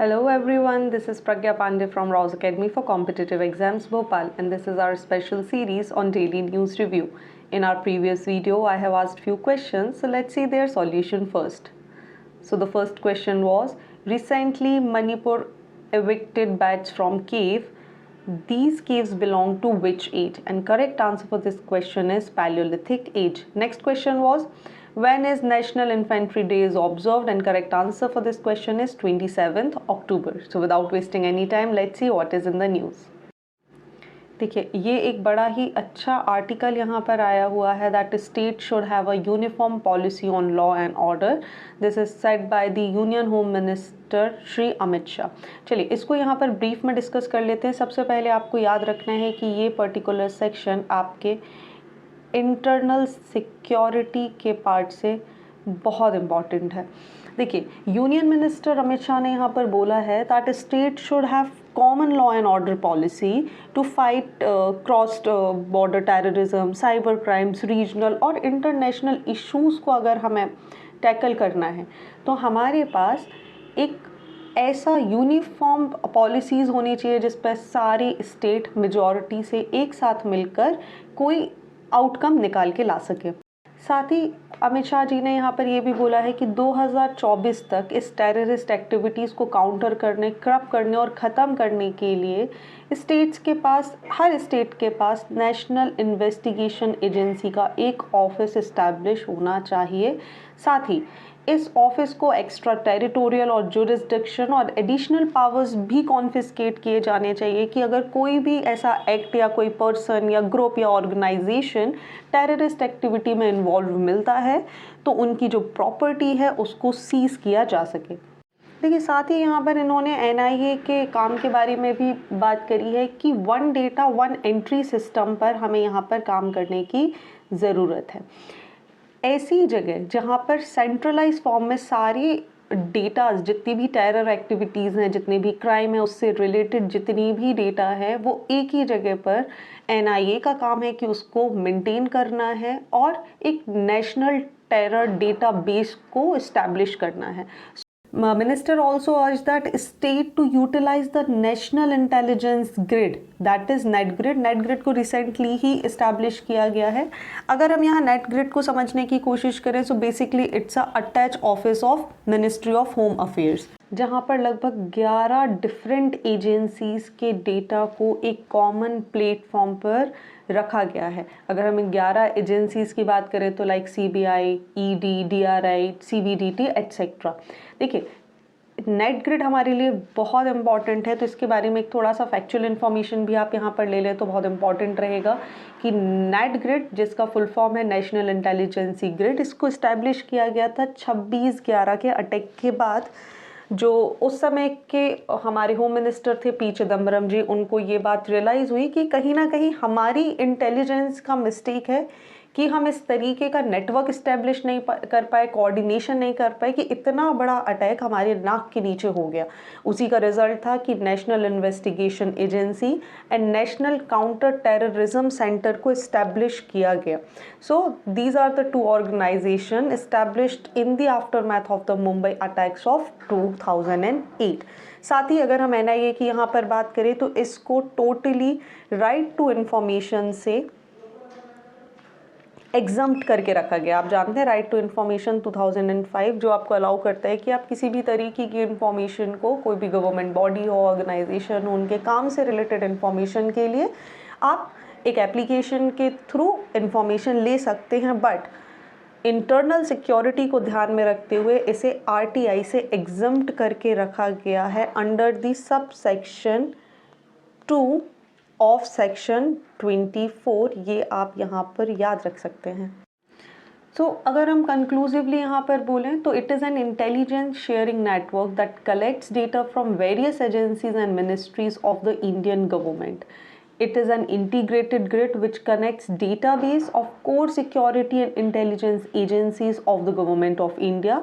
Hello everyone, this is Pragya Pandey from Rouse Academy for Competitive Exams Bhopal, and this is our special series on daily news review. In our previous video, I have asked few questions, so let's see their solution first. So the first question was, recently Manipur evicted bats from cave. These caves belong to which age? And correct answer for this question is Paleolithic age. Next question was, when is National Infantry Day is observed? And correct answer for this question is 27th October. So without wasting any time, let's see what is in the news. देखिए, ये एक बड़ा ही अच्छा article यहाँ पर आया हुआ है that state should have a uniform policy on law and order. This is said by the union home minister Shri Amit Shah. चलिए इसको यहाँ पर ब्रीफ में डिस्कस कर लेते हैं. सबसे पहले आपको याद रखना है कि ये पर्टिकुलर सेक्शन आपके इंटरनल सिक्योरिटी के पार्ट से बहुत इम्पॉर्टेंट है. देखिए, यूनियन मिनिस्टर अमित शाह ने यहाँ पर बोला है that state should have common law and order policy to fight cross border terrorism, cyber crimes, regional और इंटरनेशनल इश्यूज़ को अगर हमें टैकल करना है तो हमारे पास एक ऐसा यूनिफॉर्म पॉलिसीज़ होनी चाहिए जिस पर सारी स्टेट मेजॉरिटी से एक साथ मिलकर कोई आउटकम निकाल के ला सके. साथ ही अमित शाह जी ने यहाँ पर ये भी बोला है कि 2024 तक इस टेररिस्ट एक्टिविटीज़ को काउंटर करने, क्रब करने और ख़त्म करने के लिए स्टेट्स के पास, हर स्टेट के पास नेशनल इन्वेस्टिगेशन एजेंसी का एक ऑफिस इस्टेब्लिश होना चाहिए. साथ ही इस ऑफिस को एक्स्ट्रा टेरिटोरियल और जुरिस्डिक्शन और एडिशनल पावर्स भी कॉन्फिस्केट किए जाने चाहिए कि अगर कोई भी ऐसा एक्ट या कोई पर्सन या ग्रुप या ऑर्गेनाइजेशन टेररिस्ट एक्टिविटी में इन्वॉल्व मिलता है तो उनकी जो प्रॉपर्टी है उसको सीज किया जा सके. देखिए, साथ ही यहाँ पर इन्होंने एनआईए के काम के बारे में भी बात करी है कि one data one entry system पर हमें यहाँ पर काम करने की ज़रूरत है. ऐसी जगह जहाँ पर सेंट्रलाइज फॉर्म में सारी डेटाज, जितनी भी टेरर एक्टिविटीज़ हैं, जितने भी क्राइम है, उससे रिलेटेड जितनी भी डेटा है वो एक ही जगह पर एनआईए का काम है कि उसको मेंटेन करना है और एक नेशनल टेरर डेटाबेस को इस्टेब्लिश करना है. Minister also urged that state to utilize the National Intelligence Grid, that is NetGrid. NetGrid को recently ही establish किया गया है. अगर हम यहाँ NetGrid को समझने की कोशिश करें so basically it's a attached office of Ministry of Home Affairs, जहाँ पर लगभग 11 डिफरेंट एजेंसीज के डेटा को एक कॉमन प्लेटफॉर्म पर रखा गया है. अगर हम 11 एजेंसीज की बात करें तो like CBI, ED, DRI, CBDT etcetera. देखिए, नेट ग्रिड हमारे लिए बहुत इंपॉर्टेंट है तो इसके बारे में एक थोड़ा सा फैक्चुअल इन्फॉर्मेशन भी आप यहाँ पर ले लें तो बहुत इंपॉर्टेंट रहेगा कि नेट ग्रिड, जिसका फुल फॉर्म है नेशनल इंटेलिजेंसी ग्रिड, इसको इस्टेब्लिश किया गया था 26/11 के अटैक के बाद. जो उस समय के हमारे होम मिनिस्टर थे पी चिदम्बरम जी, उनको ये बात रियलाइज़ हुई कि कहीं ना कहीं हमारी इंटेलिजेंस का मिस्टेक है कि हम इस तरीके का नेटवर्क इस्टेब्लिश नहीं कर पाए, कोऑर्डिनेशन नहीं कर पाए कि इतना बड़ा अटैक हमारे नाक के नीचे हो गया. उसी का रिजल्ट था कि national investigation agency and national counter terrorism centre को इस्टेब्लिश किया गया. So these are the two organisation established in the aftermath of the Mumbai attacks of 2008. साथ ही अगर हम एनआईए की यहाँ पर बात करें तो इसको टोटली राइट टू इन्फॉर्मेशन से एग्जम्प्ट करके रखा गया. आप जानते हैं राइट टू इन्फॉर्मेशन 2005 जो आपको अलाउ करता है कि आप किसी भी तरीके की इन्फॉर्मेशन को, कोई भी गवर्नमेंट बॉडी हो, ऑर्गेनाइजेशन हो, उनके काम से रिलेटेड इन्फॉर्मेशन के लिए आप एक एप्लीकेशन के थ्रू इन्फॉर्मेशन ले सकते हैं. बट इंटरनल सिक्योरिटी को ध्यान में रखते हुए इसे आरटीआई से एग्जम्प्ट करके रखा गया है under the sub section 2 of section 24. ये आप यहाँ पर याद रख सकते हैं. सो अगर हम कंक्लूसिवली यहाँ पर बोलें तो it is an intelligence sharing network that collects data from various agencies and ministries of the Indian government. It is an integrated grid which connects database of core security and intelligence agencies of the government of India.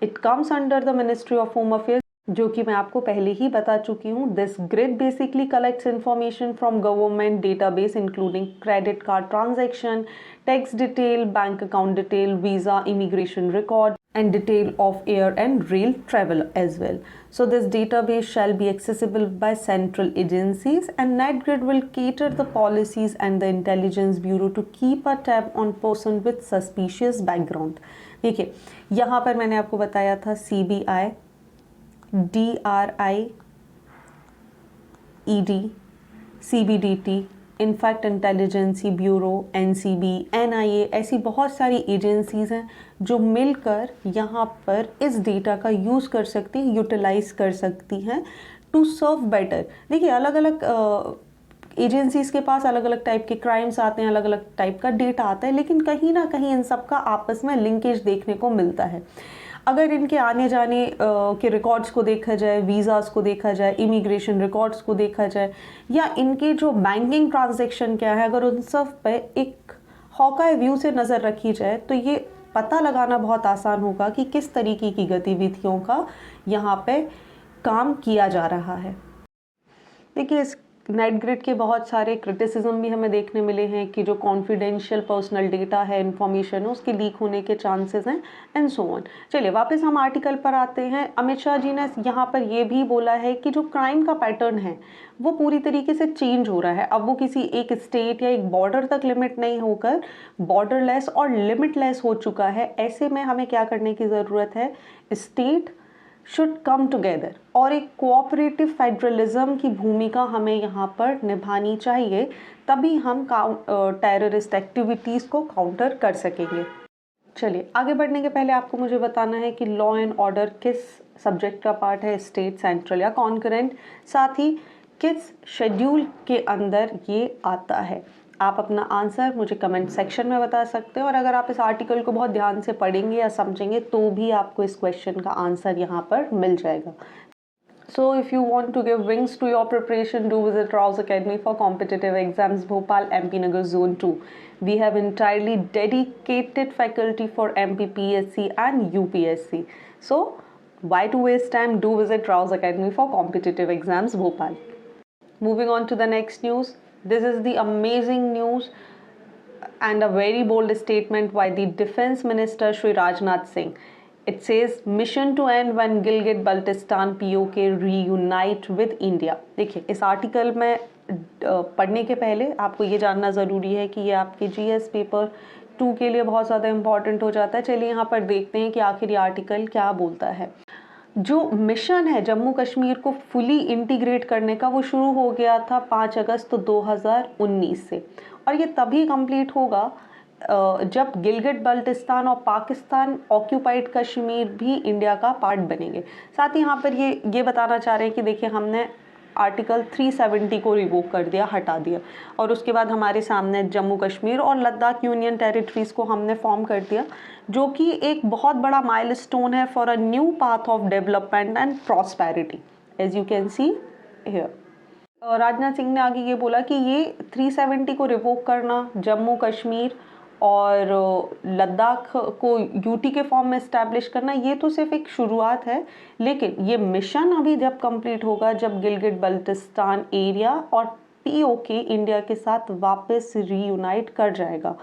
It comes under the Ministry of Home Affairs, जो कि मैं आपको पहले ही बता चुकी हूँ. This grid basically collects information from government database including credit card transaction, tax detail, bank account detail, visa, immigration record and detail of air and rail travel as well. So this database shall be accessible by central agencies, and NatGrid will cater the policies and the intelligence bureau to keep a tab on person with suspicious background. देखिए यहाँ पर मैंने आपको बताया था CBI, DRI, ED, CBDT, in fact intelligence bureau, NCB, NIA, ऐसी बहुत सारी एजेंसीज़ हैं जो मिलकर यहाँ पर इस डेटा का यूज़ कर सकती हैं, यूटिलाइज कर सकती हैं टू सर्व बेटर. देखिए अलग अलग एजेंसीज़ के पास अलग अलग टाइप के क्राइम्स आते हैं, अलग अलग टाइप का डेटा आता है, लेकिन कहीं ना कहीं इन सब का आपस में लिंकेज देखने को मिलता है. अगर इनके आने जाने के रिकॉर्ड्स को देखा जाए, वीज़ाज़ को देखा जाए, इमिग्रेशन रिकॉर्ड्स को देखा जाए, या इनके जो बैंकिंग ट्रांजैक्शन क्या है, अगर उन सब पे एक हॉकाई व्यू से नज़र रखी जाए तो ये पता लगाना बहुत आसान होगा कि किस तरीके की गतिविधियों का यहाँ पे काम किया जा रहा है. देखिए इस नेटग्रिड के बहुत सारे क्रिटिसिज्म भी हमें देखने मिले हैं कि जो कॉन्फिडेंशियल पर्सनल डेटा है, इन्फॉर्मेशन है, उसके लीक होने के चांसेस हैं एंड सो ऑन. चलिए वापस हम आर्टिकल पर आते हैं. अमित शाह जी ने यहाँ पर ये भी बोला है कि जो क्राइम का पैटर्न है वो पूरी तरीके से चेंज हो रहा है. अब वो किसी एक स्टेट या एक बॉर्डर तक लिमिट नहीं होकर बॉर्डरलेस और लिमिटलेस हो चुका है. ऐसे में हमें क्या करने की ज़रूरत है? स्टेट शुड कम टुगेदर और एक कोऑपरेटिव फेडरलिज्म की भूमिका हमें यहाँ पर निभानी चाहिए, तभी हम टेररिस्ट एक्टिविटीज़ को काउंटर कर सकेंगे. चलिए आगे बढ़ने के पहले आपको मुझे बताना है कि लॉ एंड ऑर्डर किस सब्जेक्ट का पार्ट है, स्टेट, सेंट्रल या कॉन्करेंट, साथ ही किस शेड्यूल के अंदर ये आता है. आप अपना आंसर मुझे कमेंट सेक्शन में बता सकते हैं, और अगर आप इस आर्टिकल को बहुत ध्यान से पढ़ेंगे या समझेंगे तो भी आपको इस क्वेश्चन का आंसर यहाँ पर मिल जाएगा. So if you want to give wings to your preparation, do visit Rao's Academy for Competitive Exams, Bhopal, MP Nagar Zone 2. We have entirely dedicated faculty for MP, PSC and UPSC. So why to waste time? Do visit Rao's Academy for Competitive Exams, Bhopal. Moving on to the next news. This is the amazing news and a very bold statement by the Defense Minister Shri Rajnath Singh. It says mission to end when Gilgit-Baltistan POK reunite with India. देखिए इस article में पढ़ने के पहले आपको ये जानना ज़रूरी है कि ये आपके GS पेपर 2 के लिए बहुत ज़्यादा इम्पॉर्टेंट हो जाता है. चलिए यहाँ पर देखते हैं कि आखिर ये आर्टिकल क्या बोलता है. जो मिशन है जम्मू कश्मीर को फुली इंटीग्रेट करने का, वो शुरू हो गया था 5 अगस्त 2019 से, और ये तभी कंप्लीट होगा जब गिलगिट बल्टिस्तान और पाकिस्तान ऑक्यूपाइड कश्मीर भी इंडिया का पार्ट बनेंगे. साथ ही यहाँ पर ये बताना चाह रहे हैं कि देखिए हमने आर्टिकल 370 को रिवोक कर दिया, हटा दिया, और उसके बाद हमारे सामने जम्मू कश्मीर और लद्दाख यूनियन टेरिटरीज़ को हमने फॉर्म कर दिया, जो कि एक बहुत बड़ा माइलस्टोन है for a new path of development and prosperity, as you can see here. Rajnath Singh ने आगे ये बोला कि ये 370 को रिवोक करना, जम्मू कश्मीर और लद्दाख को यूटी के फॉर्म में इस्टेब्लिश करना, ये तो सिर्फ एक शुरुआत है, लेकिन ये मिशन अभी जब कंप्लीट होगा जब गिलगिट बल्टिस्तान एरिया और पीओके इंडिया के साथ वापस रीयूनाइट कर जाएगा.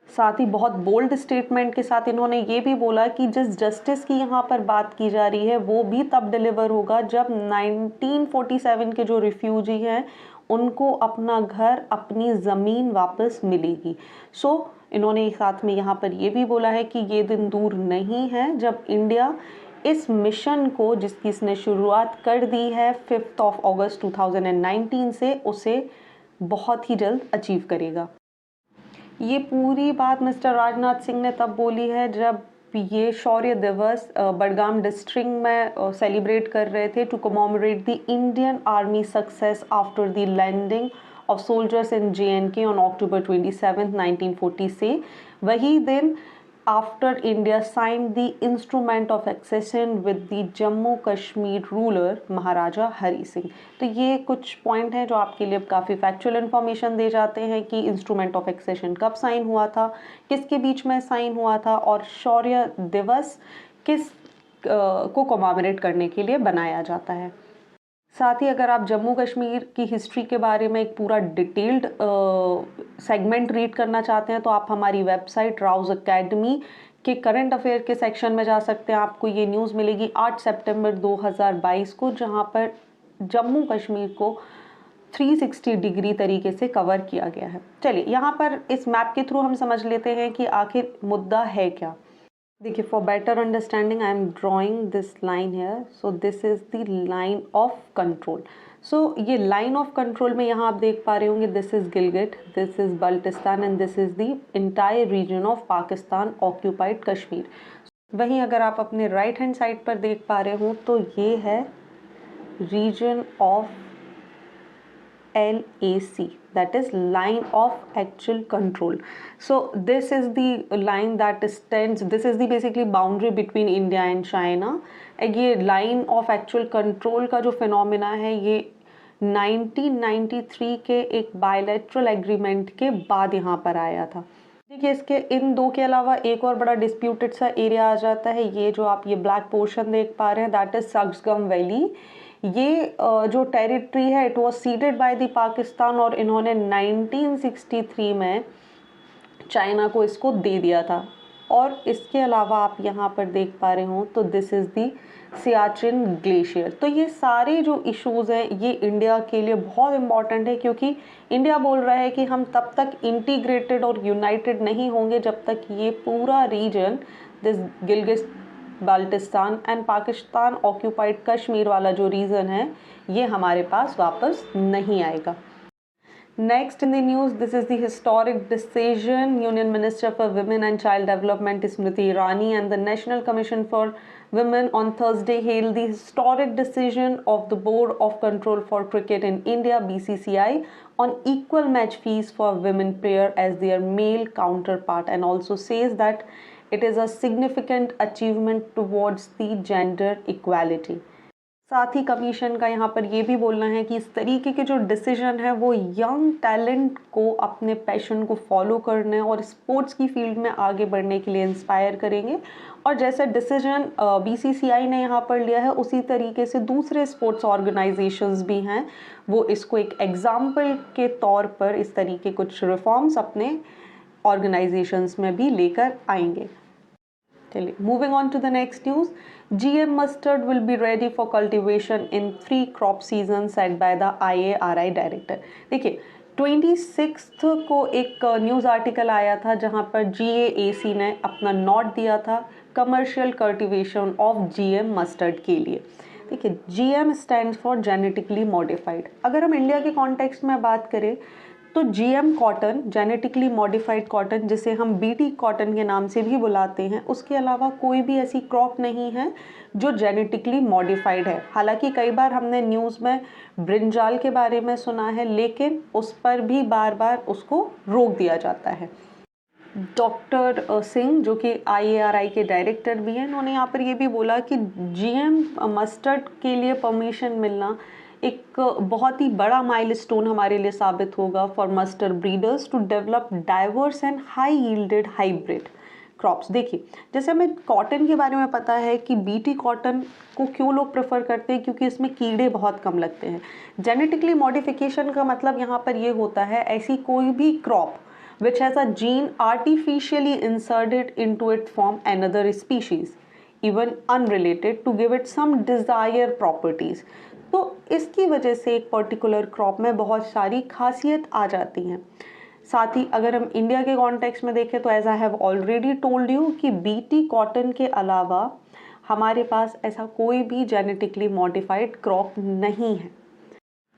साथ ही बहुत बोल्ड स्टेटमेंट के साथ इन्होंने ये भी बोला कि जिस जस्टिस की यहाँ पर बात की जा रही है वो भी तब डिलीवर होगा जब 1947 के जो रिफ्यूजी हैं उनको अपना घर, अपनी ज़मीन वापस मिलेगी. सो इन्होंने साथ में यहाँ पर ये भी बोला है कि ये दिन दूर नहीं है जब इंडिया इस मिशन को, जिसकी इसने शुरुआत कर दी है 5 अगस्त 2019 से, उसे बहुत ही जल्द अचीव करेगा. ये पूरी बात मिस्टर राजनाथ सिंह ने तब बोली है जब ये शौर्य दिवस बडगाम डिस्ट्रिक्ट में सेलिब्रेट कर रहे थे to commemorate the Indian army success after the landing of soldiers in JNK on October 27, 1940 से. वही दिन after India signed the instrument of accession with the Jammu Kashmir ruler महाराजा हरी सिंह. तो ये कुछ पॉइंट हैं जो आपके लिए काफ़ी फैक्चुअल इन्फॉर्मेशन दे जाते हैं कि इंस्ट्रूमेंट ऑफ एक्सेशन कब साइन हुआ था, किसके बीच में साइन हुआ था, और शौर्य दिवस किस को कॉमेमोरेट करने के लिए बनाया जाता है. साथ ही अगर आप जम्मू कश्मीर की हिस्ट्री के बारे में एक पूरा डिटेल्ड सेगमेंट रीड करना चाहते हैं तो आप हमारी वेबसाइट राउज अकेडमी के करंट अफेयर के सेक्शन में जा सकते हैं, आपको ये न्यूज़ मिलेगी 8 सितंबर 2022 को, जहां पर जम्मू कश्मीर को 360 डिग्री तरीके से कवर किया गया है। चलिए यहाँ पर इस मैप के थ्रू हम समझ लेते हैं कि आखिर मुद्दा है क्या। देखिए, for better understanding I am drawing this line here. So this is the line of control. So ये लाइन ऑफ कंट्रोल में यहाँ आप देख पा रहे होंगे, this is Gilgit, this is Baltistan and this is the entire region of Pakistan occupied Kashmir. वहीं अगर आप अपने राइट हैंड साइड पर देख पा रहे हो तो ये है region of LAC, that is line of actual control. So this is the line that stands, this is the basically boundary between India and China. ये line of actual control का जो phenomena है ये 1993 के एक bilateral agreement के बाद यहाँ पर आया था। देखिए, इसके इन दो के अलावा एक और बड़ा डिस्प्यूटेड सा एरिया आ जाता है, ये जो आप ये ब्लैक पोर्शन देख पा रहे हैं, दैट इज सक्सगम वैली। ये जो टेरिटरी है it was seeded by the Pakistan और इन्होंने 1963 में चाइना को इसको दे दिया था। और इसके अलावा आप यहाँ पर देख पा रहे हो तो this is the Siachen glacier. तो ये सारे जो इश्यूज़ हैं ये इंडिया के लिए बहुत इम्पॉर्टेंट है, क्योंकि इंडिया बोल रहा है कि हम तब तक इंटीग्रेटेड और यूनाइटेड नहीं होंगे जब तक ये पूरा region, this Gilgit Baltistan and Pakistan occupied Kashmir वाला जो रीजन है ये हमारे पास वापस नहीं आएगा। Next in the news, this is the historic decision. Union Minister for Women and Child Development Smriti Irani and the National Commission for Women on Thursday hailed the historic decision of the Board of Control for Cricket in India (BCCI) on equal match fees for women player as their male counterpart, and also says that it is a significant achievement towards the gender equality. साथ ही commission का यहाँ पर ये भी बोलना है कि इस तरीके के जो डिसीजन है वो यंग टैलेंट को अपने पैशन को फॉलो करने और स्पोर्ट्स की फील्ड में आगे बढ़ने के लिए इंस्पायर करेंगे। और जैसा डिसीजन BCCI ने यहाँ पर लिया है उसी तरीके से दूसरे स्पोर्ट्स ऑर्गेनाइजेशंस भी हैं, वो इसको एक एग्जाम्पल के तौर पर इस तरीके कुछ रिफॉर्म्स अपने ऑर्गेनाइजेशंस में भी लेकर आएंगे। चलिए, moving on to the next news. GM mustard will be ready for cultivation in 3 crop seasons said by the IARI director. देखिए, 26 को एक न्यूज़ आर्टिकल आया था जहां पर GAAC ने अपना नोट दिया था commercial cultivation of GM mustard के लिए। देखिए, GM stands for genetically modified. अगर हम इंडिया के कॉन्टेक्स्ट में बात करें तो GM cotton, genetically modified cotton, जिसे हम BT कॉटन के नाम से भी बुलाते हैं, उसके अलावा कोई भी ऐसी क्रॉप नहीं है जो जेनेटिकली मॉडिफाइड है। हालांकि कई बार हमने न्यूज़ में ब्रिंजाल के बारे में सुना है, लेकिन उस पर भी बार बार उसको रोक दिया जाता है। डॉक्टर सिंह जो कि IARI के डायरेक्टर भी हैं, उन्होंने यहाँ पर ये भी बोला कि GM मस्टर्ड के लिए परमिशन मिलना एक बहुत ही बड़ा माइलस्टोन हमारे लिए साबित होगा for mustard breeders to develop diverse and high yielded hybrid crops. देखिए, जैसे हमें कॉटन के बारे में पता है कि BT कॉटन को क्यों लोग प्रेफर करते हैं, क्योंकि इसमें कीड़े बहुत कम लगते हैं। जेनेटिकली मॉडिफिकेशन का मतलब यहाँ पर ये होता है ऐसी कोई भी crop which has a gene artificially inserted into it from another species, even unrelated, to give it some desired properties. तो इसकी वजह से एक पर्टिकुलर क्रॉप में बहुत सारी खासियत आ जाती हैं। साथ ही अगर हम इंडिया के कॉन्टेक्स्ट में देखें तो as I have already told you कि BT कॉटन के अलावा हमारे पास ऐसा कोई भी जेनेटिकली मॉडिफाइड क्रॉप नहीं है।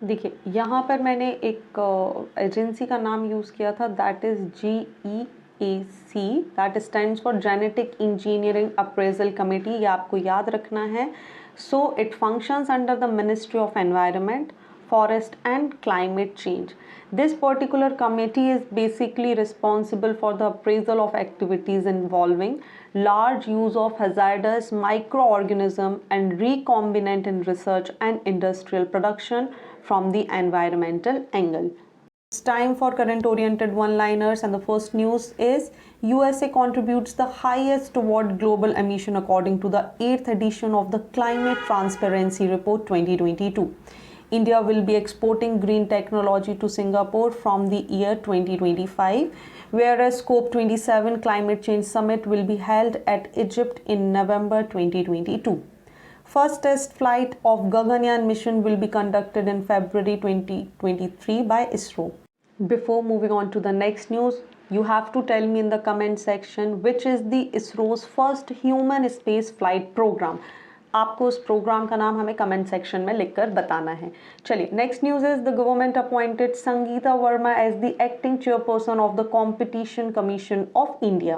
देखिए, यहाँ पर मैंने एक एजेंसी का नाम यूज़ किया था, that is GEAC, that stands for genetic engineering appraisal committee. ये आपको याद रखना है। So it functions under the ministry of environment, forest and climate change. This particular committee is basically responsible for the appraisal of activities involving large use of hazardous microorganisms and recombinant in research and industrial production from the environmental angle. It's time for current oriented one-liners, and the first news is USA contributes the highest toward global emission according to the 8th edition of the Climate Transparency Report 2022. India will be exporting green technology to Singapore from the year 2025, whereas COP27 Climate Change Summit will be held at Egypt in November 2022. First test flight of Gaganyaan mission will be conducted in February 2023 by ISRO. Before moving on to the next news, you have to tell me in the comment section which is the ISRO's first human space flight program. आपको उस programme का नाम हमें comment section में लिखकर बताना है। चलिए next news is the government appointed Sangeeta Verma as the acting chairperson of the competition commission of India.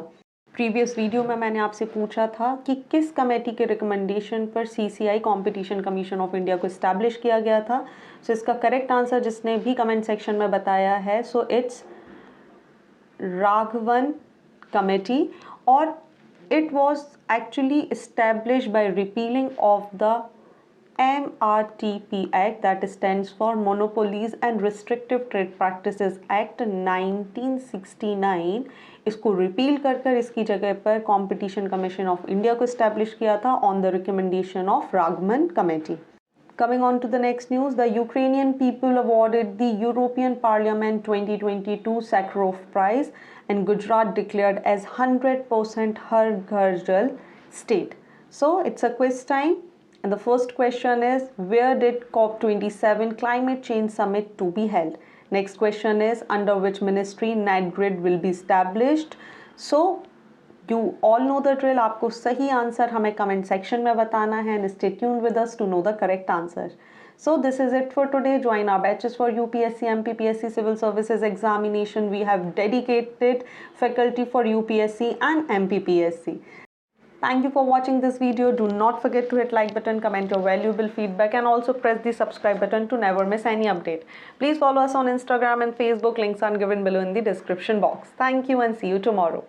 Previous video में मैंने आपसे पूछा था कि किस कमेटी के रिकमेंडेशन पर CCI competition commission of India को इस्टेब्लिश किया गया था। सो इसका करेक्ट आंसर जिसने भी कमेंट सेक्शन में बताया है सो इट्स राघवन कमेटी, और it was actually established by repealing of the MRTP Act, that stands for Monopolies and Restrictive Trade Practices Act 1969। इसको रिपील कर इसकी जगह पर कंपटीशन कमीशन ऑफ इंडिया को इस्टेब्लिश किया था on the recommendation of Raghavan committee. Coming on to the next news, the Ukrainian people awarded the European Parliament 2022 Sakharov Prize, and Gujarat declared as 100% Har Ghar Jal state. So it's a quiz time, and the first question is, where did COP27 Climate Change Summit to be held? Next question is, under which ministry NatGrid will be established? So you all know the drill. आपको सही answer हमें comment section में बताना है, and stay tuned with us to know the correct answer. So this is it for today. Join our batches for UPSC, MPPSC Civil Services examination. We have dedicated faculty for UPSC and MPPSC. Thank you for watching this video. Do not forget to hit like button, comment your valuable feedback, and also press the subscribe button to never miss any update. Please follow us on Instagram and Facebook. Links are given below in the description box. Thank you and see you tomorrow.